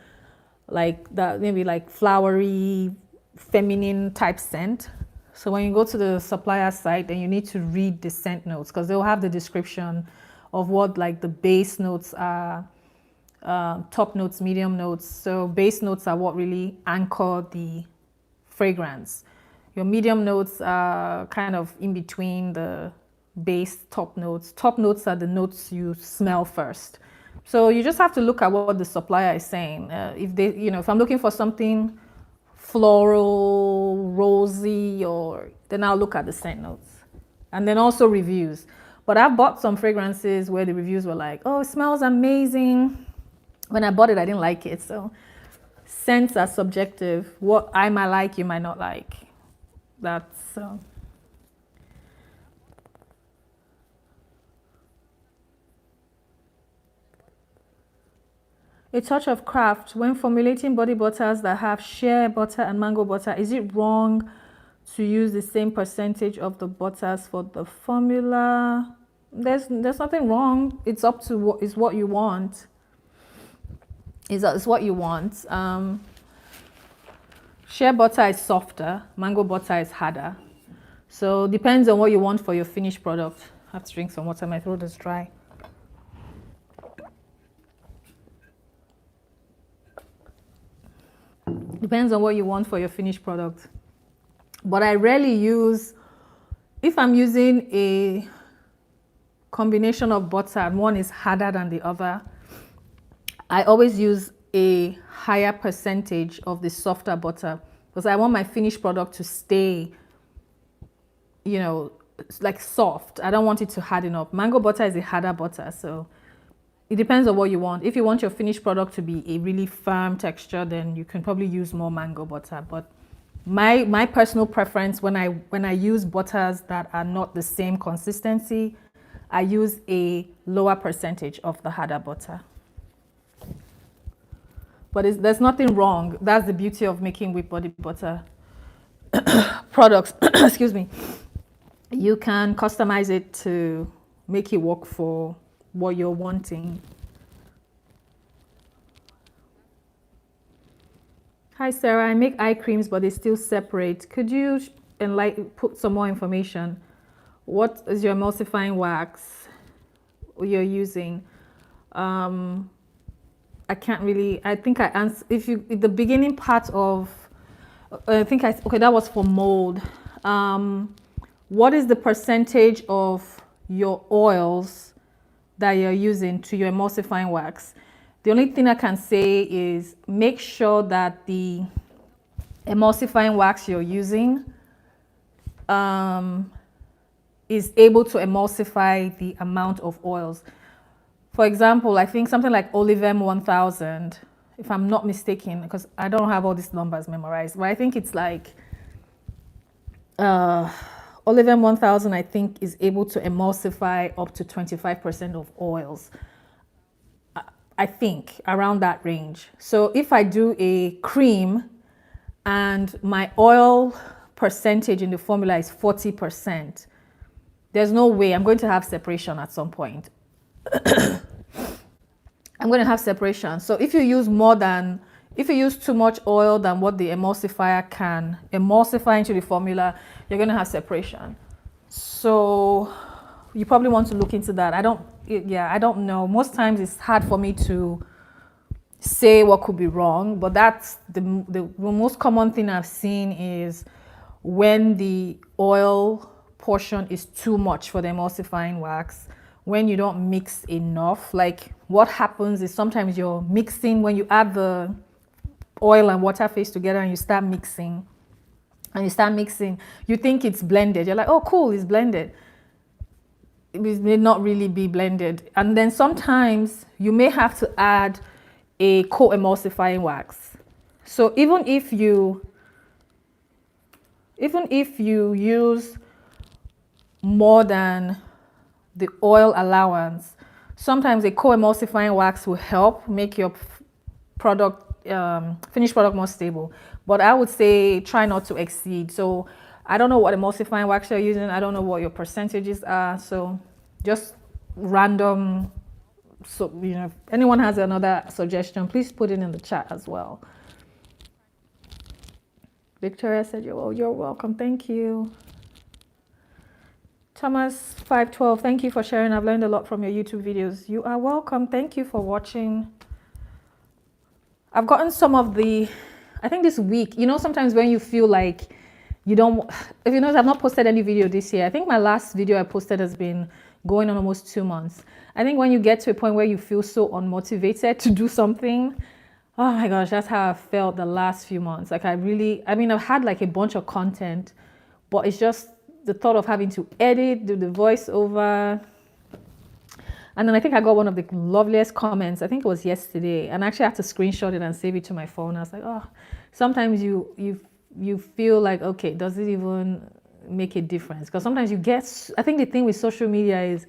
Speaker 1: like that, maybe like flowery, feminine type scent. So when you go to the supplier site, then you need to read the scent notes, because they'll have the description of what like the base notes are, top notes, medium notes. So base notes are what really anchor the fragrance. Your medium notes are kind of in between the base top notes. Top notes are the notes you smell first. So you just have to look at what the supplier is saying. If I'm looking for something floral, rosy, then I'll look at the scent notes. And then also reviews. But I've bought some fragrances where the reviews were like, oh, it smells amazing. When I bought it, I didn't like it. So scents are subjective. What I might like, you might not like. That's a touch of craft when formulating body butters that have shea butter and mango butter. Is it wrong to use the same percentage of the butter as for the formula. There's nothing wrong. It's up to what you want. It's what you want. Shea butter is softer. Mango butter is harder. So depends on what you want for your finished product. I have to drink some water. My throat is dry. Depends on what you want for your finished product. But I rarely use, if I'm using a combination of butter and one is harder than the other, I always use a higher percentage of the softer butter because I want my finished product to stay, you know, like soft. I don't want it to harden up. Mango butter is a harder butter, so it depends on what you want. If you want your finished product to be a really firm texture, then you can probably use more mango butter. But my personal preference when I use butters that are not the same consistency, I use a lower percentage of the harder butter. But there's nothing wrong. That's the beauty of making with body butter products. Excuse me. You can customize it to make it work for what you're wanting. Hi Sarah, I make eye creams but they still separate. Could you put some more information? What is your emulsifying wax you're using? I can't really, I think I answered, the beginning part of, okay, that was for mold. What is the percentage of your oils that you're using to your emulsifying wax? The only thing I can say is make sure that the emulsifying wax you're using is able to emulsify the amount of oils. For example, I think something like Olivem 1000, if I'm not mistaken, because I don't have all these numbers memorized, but I think it's like Olivem 1000, I think, is able to emulsify up to 25% of oils. I think around that range. So if I do a cream and my oil percentage in the formula is 40%, there's no way I'm going to have separation at some point. I'm going to have separation. So if you use too much oil than what the emulsifier can emulsify into the formula, you're going to have separation. So you probably want to look into that. I don't know. Most times it's hard for me to say what could be wrong, but that's the most common thing I've seen is when the oil portion is too much for the emulsifying wax, when you don't mix enough. Like what happens is sometimes you're mixing, when you add the oil and water phase together and you start mixing, you think it's blended. You're like, oh cool, it's blended. It may not really be blended. And then sometimes you may have to add a co-emulsifying wax. So even if you use more than the oil allowance, sometimes a co-emulsifying wax will help make your finished product more stable. But I would say try not to exceed. So I don't know what emulsifying wax you're using. I don't know what your percentages are. So just random. So, if anyone has another suggestion, please put it in the chat as well. Victoria said, you're welcome. Thank you. Thomas 512, thank you for sharing. I've learned a lot from your YouTube videos. You are welcome. Thank you for watching. I've gotten some of I think this week, sometimes when you feel like you don't, if you notice, I've not posted any video this year. I think my last video I posted has been going on almost 2 months. I think when you get to a point where you feel so unmotivated to do something, oh my gosh, that's how I felt the last few months. Like I've had like a bunch of content, but it's just the thought of having to edit, do the voiceover. And then I think I got one of the loveliest comments. I think it was yesterday, and I actually had to screenshot it and save it to my phone. I was like, oh, sometimes you feel like, okay, does it even make a difference? Because sometimes I think the thing with social media is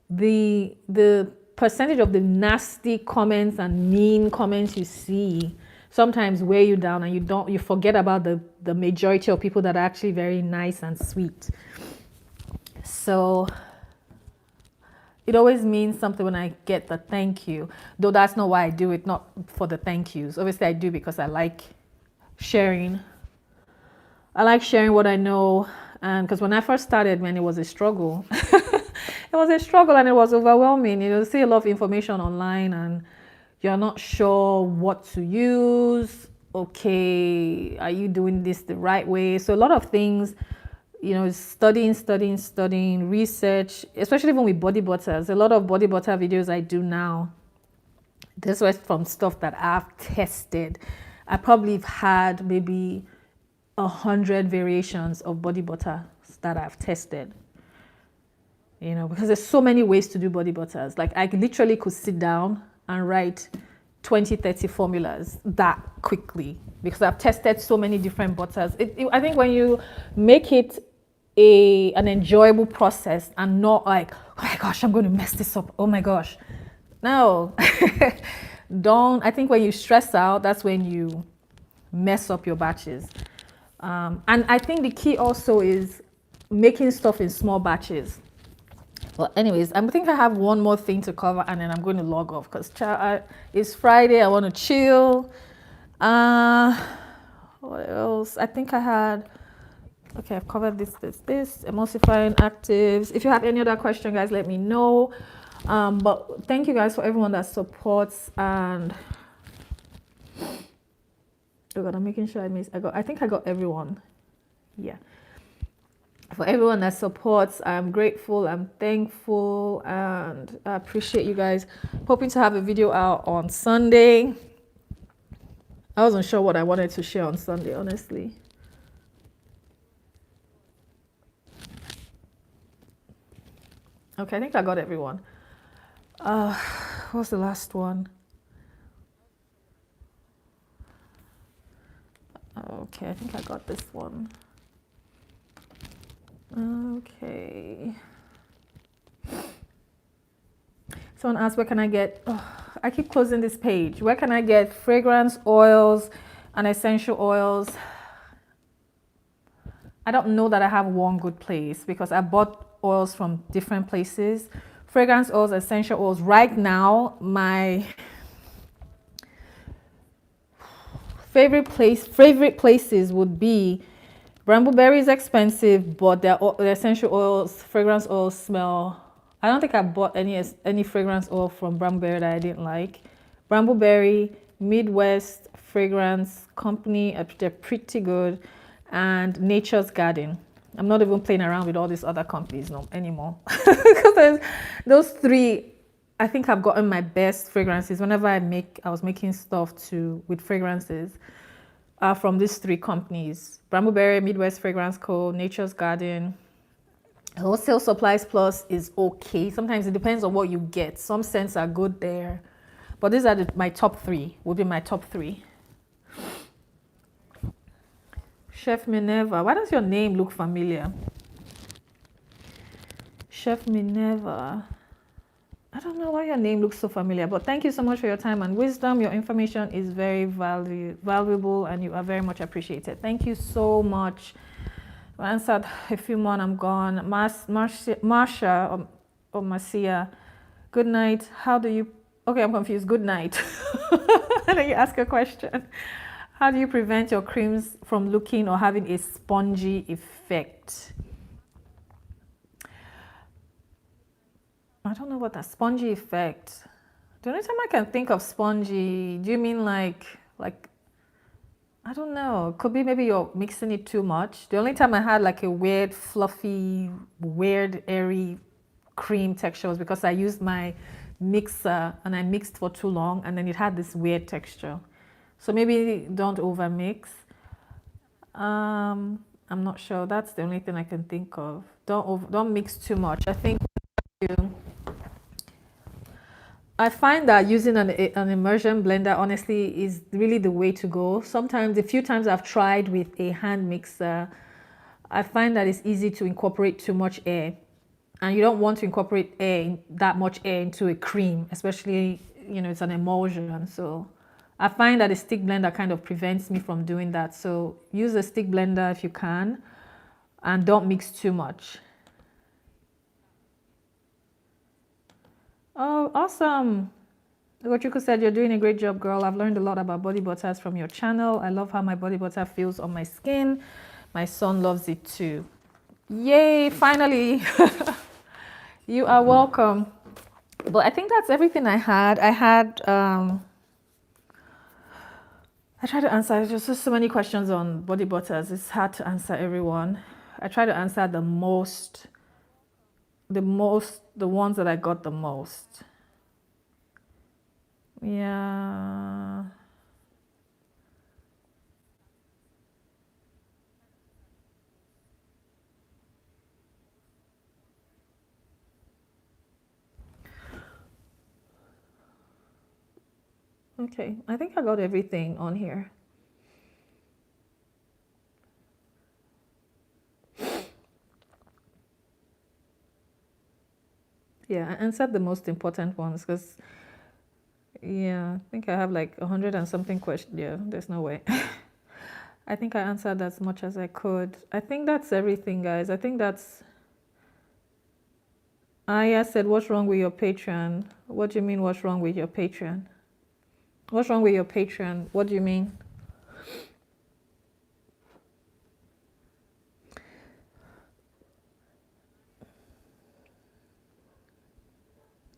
Speaker 1: the percentage of the nasty comments and mean comments you see sometimes weigh you down, and you forget about the majority of people that are actually very nice and sweet. So it always means something when I get the thank you, though that's not why I do it, not for the thank yous. Obviously I do because I like sharing. I like sharing what I know, and because when I first started, man, it was a struggle. It was a struggle and it was overwhelming. You see a lot of information online and you're not sure what to use. Okay, are you doing this the right way? So a lot of things, studying, research, especially even with body butters. A lot of body butter videos I do now, this was from stuff that I've tested. I probably have had maybe 100 variations of body butter that I've tested. Because there's so many ways to do body butters. Like I literally could sit down and write 20, 30 formulas that quickly because I've tested so many different butters. I think when you make it an enjoyable process and not like, oh my gosh, I'm going to mess this up. Oh my gosh. No, don't. I think when you stress out, that's when you mess up your batches. And I think the key also is making stuff in small batches. Well, anyways, I think I have one more thing to cover and then I'm going to log off because it's Friday. I want to chill. What else? I think I had, okay, I've covered this, emulsifying actives. If you have any other question, guys, let me know. But thank you guys for everyone that supports and, oh God, I'm making sure I think I got everyone. Yeah. For everyone that supports, I'm grateful, I'm thankful, and I appreciate you guys. Hoping to have a video out on Sunday. I wasn't sure what I wanted to share on Sunday, honestly. Okay, I think I got everyone. What's the last one? Okay, I think I got this one. Okay. Someone asked, where can I get, I keep closing this page. Where can I get fragrance oils and essential oils? I don't know that I have one good place because I bought oils from different places. Fragrance oils, essential oils. Right now, my favorite places would be Brambleberry is expensive, but their essential oils, fragrance oils smell. I don't think I bought any fragrance oil from Brambleberry that I didn't like. Brambleberry, Midwest Fragrance Company, they're pretty good, and Nature's Garden. I'm not even playing around with all these other companies anymore because those three. I think I've gotten my best fragrances whenever I was making stuff with fragrances. From these three companies: Brambleberry, Midwest Fragrance Co., Nature's Garden. Wholesale Supplies Plus is okay. Sometimes it depends on what you get. Some scents are good there, but these are my top three. Would be my top three. Chef Minerva. Why does your name look familiar? Chef Minerva. I don't know why your name looks so familiar, but thank you so much for your time and wisdom. Your information is very valuable and you are very much appreciated. Thank you so much. I answered a few more and I'm gone. Marsha or Marcia, good night. How do you, okay, I'm confused. Good night. And then you ask a question. How do you prevent your creams from looking or having a spongy effect? I don't know what that spongy effect. The only time I can think of spongy, do you mean like I don't know. Could be maybe you're mixing it too much. The only time I had like a weird, fluffy, weird, airy cream texture was because I used my mixer and I mixed for too long and then it had this weird texture. So maybe don't over mix. I'm not sure. That's the only thing I can think of. Don't mix too much. I find that using an immersion blender, honestly, is really the way to go. Sometimes, a few times I've tried with a hand mixer, I find that it's easy to incorporate too much air. And you don't want to incorporate that much air into a cream, especially, it's an emulsion. So I find that a stick blender kind of prevents me from doing that. So use a stick blender if you can, and don't mix too much. Oh, awesome. Gochuku said, you're doing a great job, girl. I've learned a lot about body butters from your channel. I love how my body butter feels on my skin. My son loves it too. Yay, finally. You are welcome. But I think that's everything I had. I tried to answer just so many questions on body butters. It's hard to answer everyone. I try to answer the ones that I got the most. Yeah. Okay, I think I got everything on here. Yeah, I answered the most important ones because, yeah, I think I have like 100 and something questions. Yeah, there's no way. I think I answered as much as I could. I think that's everything, guys. I think that's... Aya said, what's wrong with your Patreon? What do you mean, what's wrong with your Patreon? What's wrong with your Patreon? What do you mean?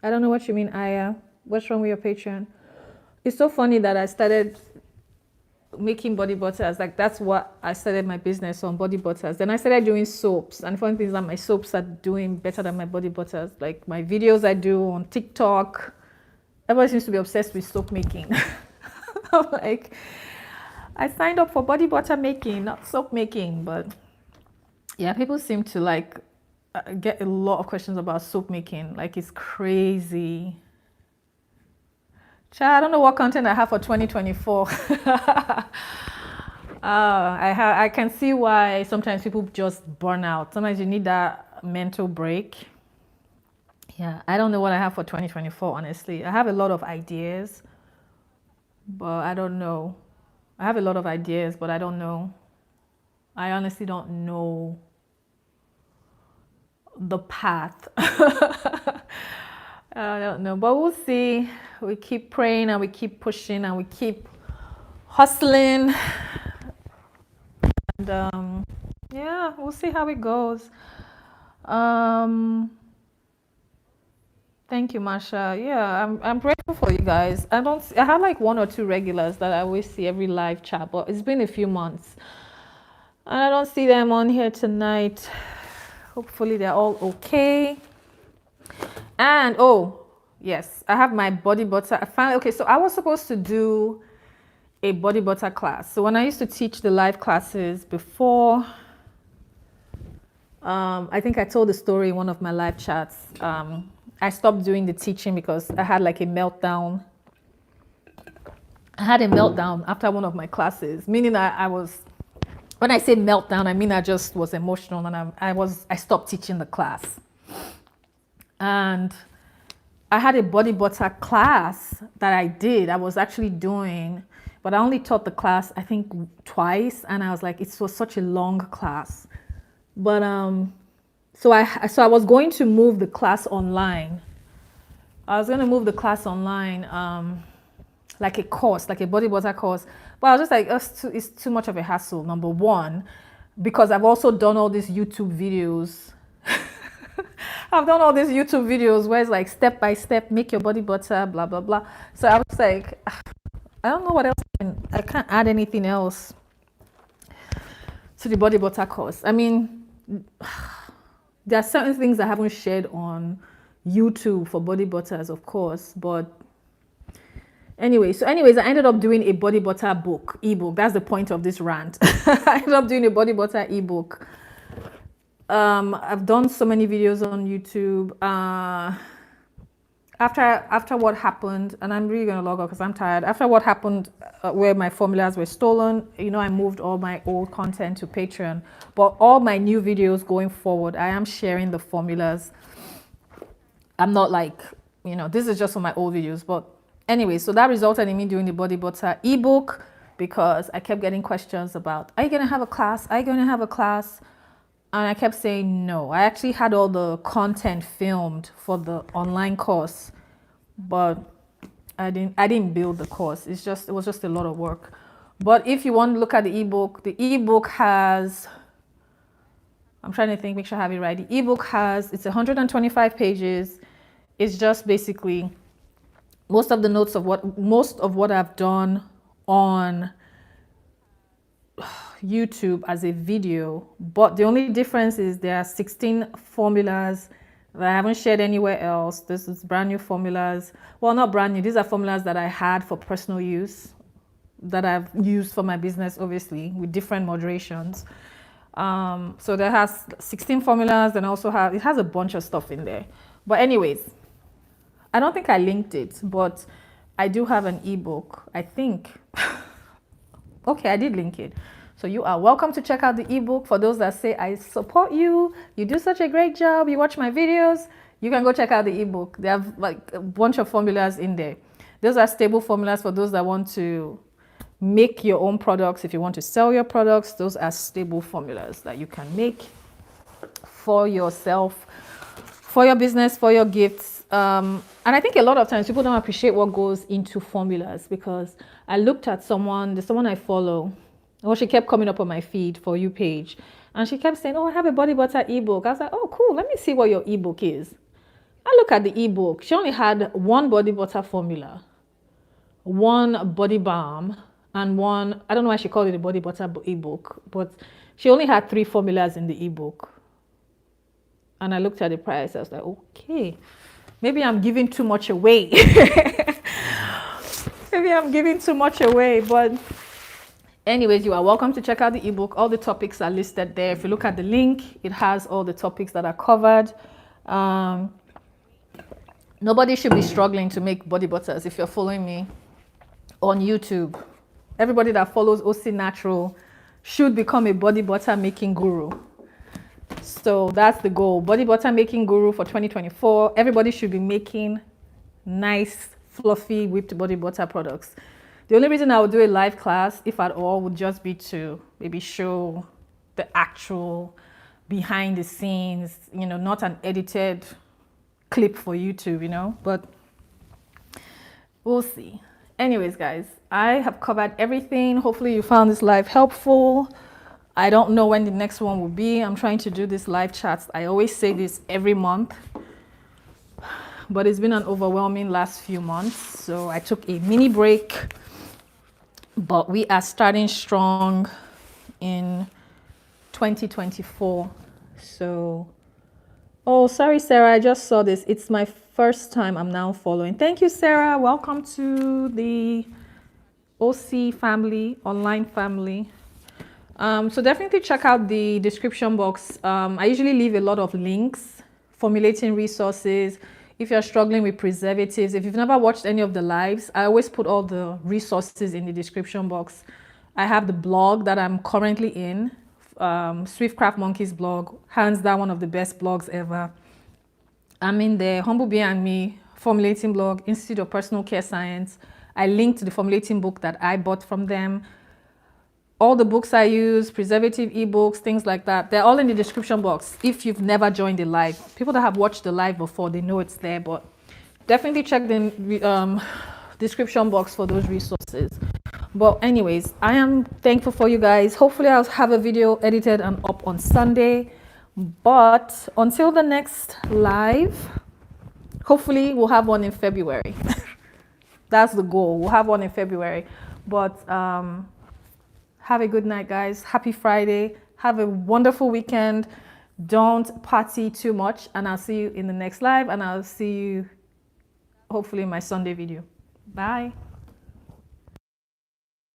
Speaker 1: I don't know what you mean, Aya. What's wrong with your Patreon? It's so funny that I started making body butters. Like, that's what I started my business on, body butters. Then I started doing soaps. And funny thing is that my soaps are doing better than my body butters. Like, my videos I do on TikTok, everybody seems to be obsessed with soap making. I'm like, I signed up for body butter making, not soap making. But yeah, people seem to like get a lot of questions about soap making. Like, it's crazy. Child, I don't know what content I have for 2024. I can see why sometimes people just burn out. Sometimes you need that mental break. Yeah, I don't know what I have for 2024, honestly. I have a lot of ideas, but I don't know. I have a lot of ideas, but I don't know. I honestly don't know the path. I don't know, but we'll see. We keep praying and we keep pushing and we keep hustling. And yeah, we'll see how it goes. Thank you, Masha. Yeah, I'm grateful for you guys. I have like 1 or 2 regulars that I always see every live chat, but it's been a few months. And I don't see them on here tonight. Hopefully they're all okay. And oh, yes, I have my body butter. I finally, okay, so I was supposed to do a body butter class. So when I used to teach the live classes before, I think I told the story in one of my live chats. I stopped doing the teaching because I had like a meltdown. I had a meltdown after one of my classes, meaning I was, when I say meltdown, I mean I just was emotional and I stopped teaching the class. And I had a body butter class that I did. I was actually doing, but I only taught the class, I think, twice. And I was like, it was such a long class. But so I was going to move the class online. I was going to move the class online, like a course, like a body butter course. But I was just like, it's too much of a hassle, number one, because I've also done all these YouTube videos. I've done all these YouTube videos where it's like step by step, make your body butter, blah, blah, blah. So I was like, I don't know what else. I can't add anything else to the body butter course. I mean, there are certain things I haven't shared on YouTube for body butters, of course. But anyways, I ended up doing a body butter ebook. That's the point of this rant. I ended up doing a body butter ebook. I've done so many videos on YouTube. After what happened, and I'm really gonna log off because I'm tired. After what happened, where my formulas were stolen, I moved all my old content to Patreon. But all my new videos going forward, I am sharing the formulas. I'm not like, this is just for my old videos, but Anyway, so that resulted in me doing the body butter ebook because I kept getting questions about, are you going to have a class? Are you going to have a class? And I kept saying no. I actually had all the content filmed for the online course, but I didn't build the course. It was just a lot of work. But if you want to look at the ebook has, I'm trying to think, make sure I have it right. The ebook it's 125 pages. It's just basically most of what I've done on YouTube as a video, but the only difference is there are 16 formulas that I haven't shared anywhere else. This is brand new formulas. Well, not brand new. These are formulas that I had for personal use that I've used for my business, obviously, with different moderations. So there has 16 formulas, and also it has a bunch of stuff in there. But anyways, I don't think I linked it, but I do have an ebook, I think. Okay, I did link it. So you are welcome to check out the ebook. For those that say, I support you, you do such a great job, you watch my videos, you can go check out the ebook. They have like a bunch of formulas in there. Those are stable formulas for those that want to make your own products. If you want to sell your products, those are stable formulas that you can make for yourself, for your business, for your gifts. And I think a lot of times people don't appreciate what goes into formulas, because I looked at there's someone I follow, or she kept coming up on my feed For You page, and she kept saying, oh, I have a body butter ebook. I was like, oh, cool. Let me see what your ebook is. I look at the ebook. She only had one body butter formula, one body balm, and one, I don't know why she called it a body butter ebook, but she only had 3 formulas in the ebook. And I looked at the price. I was like, okay, maybe I'm giving too much away. Maybe I'm giving too much away. But anyways, you are welcome to check out the ebook. All the topics are listed there. If you look at the link, it has all the topics that are covered. Nobody should be struggling to make body butters. If you're following me on YouTube, everybody that follows OC Natural should become a body butter making guru. So that's the goal. Body butter making guru for 2024. Everybody should be making nice, fluffy, whipped body butter products. The only reason I would do a live class, if at all, would just be to maybe show the actual behind the scenes, not an edited clip for YouTube, but we'll see. Anyways, guys, I have covered everything. Hopefully you found this live helpful. I don't know when the next one will be. I'm trying to do this live chats. I always say this every month, but it's been an overwhelming last few months. So I took a mini break, but we are starting strong in 2024. So, oh, sorry, Sarah, I just saw this. It's my first time I'm now following. Thank you, Sarah. Welcome to the OC family, online family. So definitely check out the description box. I usually leave a lot of links, formulating resources. If you're struggling with preservatives, if you've never watched any of the lives, I always put all the resources in the description box. I have the blog that I'm currently in, Swiftcraft Monkey's blog, hands down one of the best blogs ever. I'm in the Humble Bee and Me formulating blog, Institute of Personal Care Science. I linked the formulating book that I bought from them. All the books I use, Preservative Ebooks, things like that, they're all in the description box. If you've never joined the live, people that have watched the live before, they know it's there, but definitely check the description box for those resources. But anyways, I am thankful for you guys. Hopefully I'll have a video edited and up on Sunday. But until the next live, hopefully we'll have one in February. That's the goal. We'll have one in February. But have a good night, guys. Happy Friday. Have a wonderful weekend. Don't party too much. And I'll see you in the next live. And I'll see you hopefully in my Sunday video. Bye.